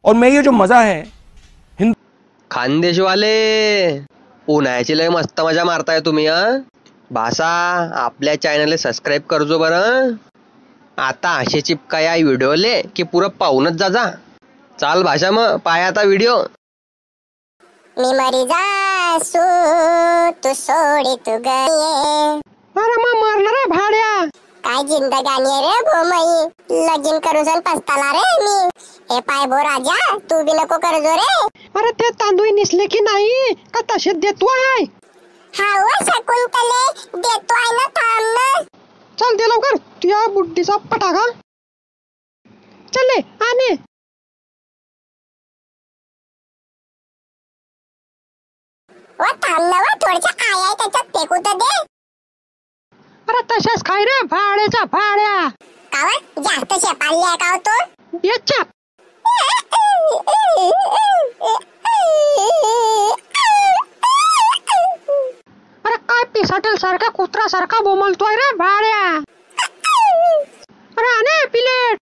और मैं ये जो मजा है खानदेश वाले उन्हाळ्याची लय मस्त मजा मारताय तुम्ही भाषा आपल्या चॅनल सबस्क्राईब करजो बरं. आता असे चिपका या व्हिडिओले की पुरं पाहूनच जा. चाल भाषा मग पाय आता व्हिडिओ. मी मरी जासू तू सोडी तू गये. अरे मग मरणार आहे भाड्या. काय जिंदगानी आहे रे भोमई. लगीन करूसन पस्ताला रे मी. हे पाय भो राजा तू बी नको करजो रे. अरे ते तांदूळ निसले की नाही का तसे देतो आहे. हा व शकुंतले देतो आहे ना थांब ना. चल दे लवकर तुझ्या बुड्डीचा पटाका. चले आने. व थांब ना व थोडीशी आय आहे त्याच्यात फेकू तर दे. अरे तशाच खाय रे भाड्याचा भाड्या. का व जास्त शेपाळली आहे का हो तू. याच्या अरे काय पिसाटेल सारखा कुत्रा सारखा बोमलतोय रे भाड्या. अरे आने पिलेट.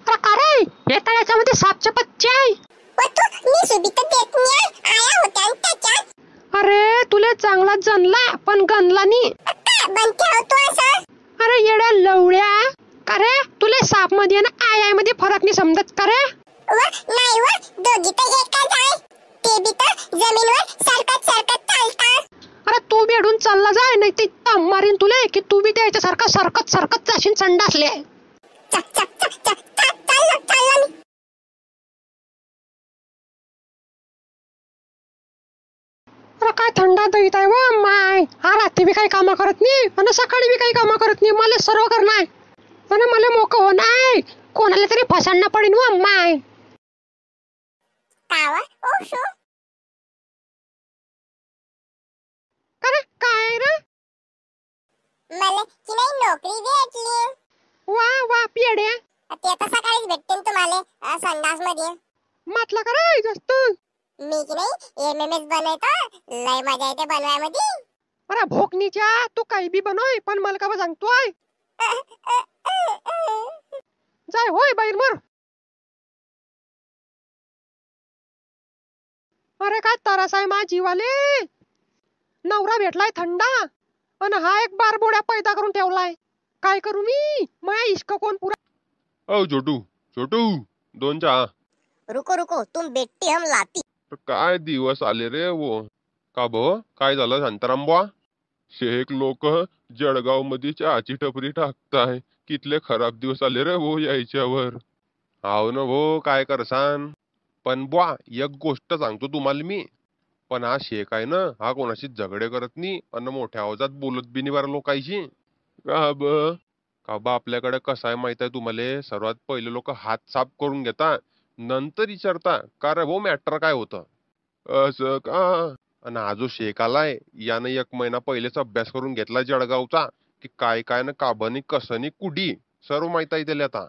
अरे का रे हे तळ्याच्या मध्ये सापचे पच्चे आहे. व तू निसुबी तर देत नाही आया होत्या आणि त्याच्यात. अरे तुले चांगला जनला पण गणला नी. बनते हो तू असं. अरे येड्या लवड्या. का रे तुले साप मध्ये ना आय मध्ये फरक नाही समजत का रे. व नाही व दोघी तर एकच आहे. ते बी तर जमीनवर सरकत सरकत चालतात. अरे तू बेडून चालला जाय नाही ते मारीन तुले की तू बी त्याच्यासारखा सरकत सरकत जाशील संडासले. चक चक चक चक चक चाललो मी. अरे काय थंडा दहीत आहे व माय. हा रात्री बी काही कामं करत नाही आणि सकाळी बी काही कामं करत नाही. मला सर्व करणार आणि मला मोक हो नाही. कोणाला तरी फसांना पडेन व माय. का व ओ शो. अरे काय रे. मला की नाही नोकरी भेटली. वा वा पेड्या. ते आता सकाळीच भेटते तुम्हाला संडास मध्ये. म्हटलं का रे जास्त. मी की नाही एमएमएस बनवतो. लय मजा येते बनवायमध्ये. अरे भोकनीच्या तू काही बी बनवय पण मला का सांगतोय. जाय होय बाहेर मर. अरे काय तरस आहे मा जीवाले. नवरा भेटलाय थंडा आणि हा एक बारबोड्या पैदा करून ठेवलाय. काय करू मी माया इश्क कोण पुरा. ओ छोटू छोटू दोन चहा. रुको रुको तुम बेटी हम लाती. काय दिवस आले रे वो. का भो काय झालं शांताराम. शेख लोक जळगाव मध्ये चहाची टपरी टाकताय. कितले खराब दिवस आले रे वो यायच्यावर. हाव ना भो काय करसान. पण बुवा एक गोष्ट सांगतो तुम्हाला मी. पण हा शेख आहे ना हा कोणाशी झगडे करत नाही आणि मोठ्या आवाजात बोलत बी नाही बरं लोकांशी. का बा आपल्याकडे कसं आहे माहित आहे तुम्हाला. सर्वात पहिले लोक हात साफ करून घेता नंतर विचारता का रे भाऊ मॅटर काय होतं. असं का. आणि हा जो शेख आलाय यानं 1 महिना पहिलेच अभ्यास करून घेतला जळगावचा की काय काय ना काबनी कसनी कुडी सर्व माहित आहे त्याला आता.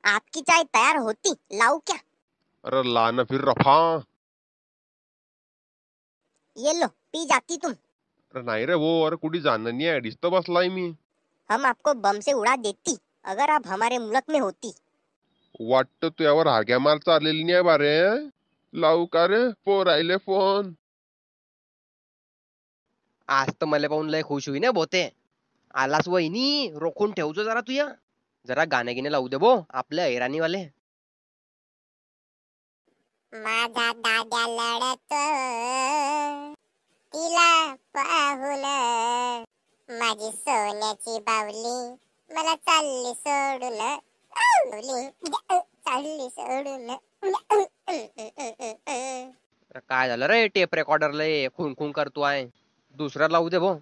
आपकी चाय तयार होती लाऊ क्या. अरे ला ना फिर रफा. ये लो पी जाती तुम. अरे नाही रे वो. अरे कुठे जाणं नाही आहे डिस्टर्ब बसलाय मी. हम आपको बम से उड़ा देती अगर आप हमारे मुल्क में होती. वाटतं तुझ्यावर हाग्या मार चाललेली नाही बारे. लावू का रे पोर आले फोन. आज तर मला पाहून लय खुश होई ना बोते. आलास वहिनी रोखून ठेवतो जरा तुया. जरा गाणे गिने लावू दे बो आपल्या ऐराणी वाले. माझा दाद्या लढत तिला पाहून माझी सोन्याची बावली मला चालली सोडून. चालली सोडून. काय झालं रे टेप रेकॉर्डर लय खून खून करतो आहे. दुसरा लावू दे भो.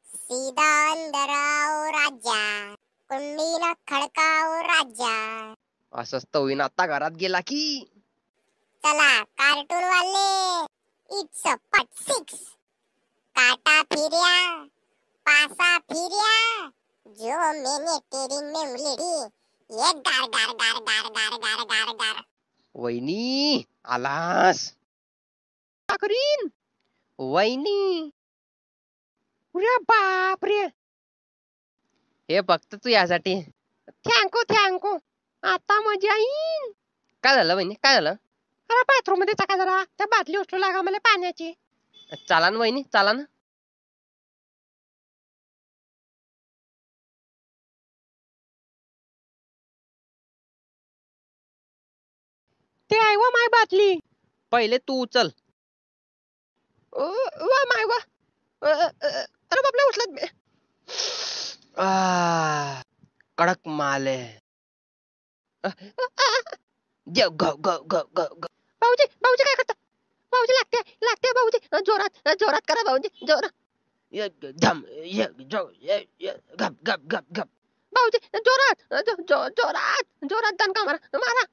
सीधा अंदर आओ राजा कुंडी न खडकाओ राजा. असंच तर होईन आता घरात गेला की. चला कार्टून वाले इट्स अ पार्ट 6. काटा फिरिया पासा फिरिया जो मैंने तेरी मेमोरी ये गार गार गार गार गार गार गार गार. वहिनी आलास. करीन वहिनी. अरे बाप रे. हे फक्त तू यासाठी थँकू थँकू. आता मजा येईन. काय झालं वहिनी, काय झालं? अरे बाथरूम मध्ये चका जरा, त्या बादली उचलू लागा मला पाण्याची. चाला ना वहिनी, चाला ना. ते आहे वा माय बाटली. पहिले तू उचल. वा माय वा. अरे बापले उचलत मी. कडक माल आहे. ग ग ग ग ग ग. भाऊजी भाऊजी काय करता? भाऊजी लागते लागते भाऊजी. जोरात जोरात करा भाऊजी, जोरात. धम गप गप गप गप. भाऊजी जोरात जोरात जोरात दणका मारा मारा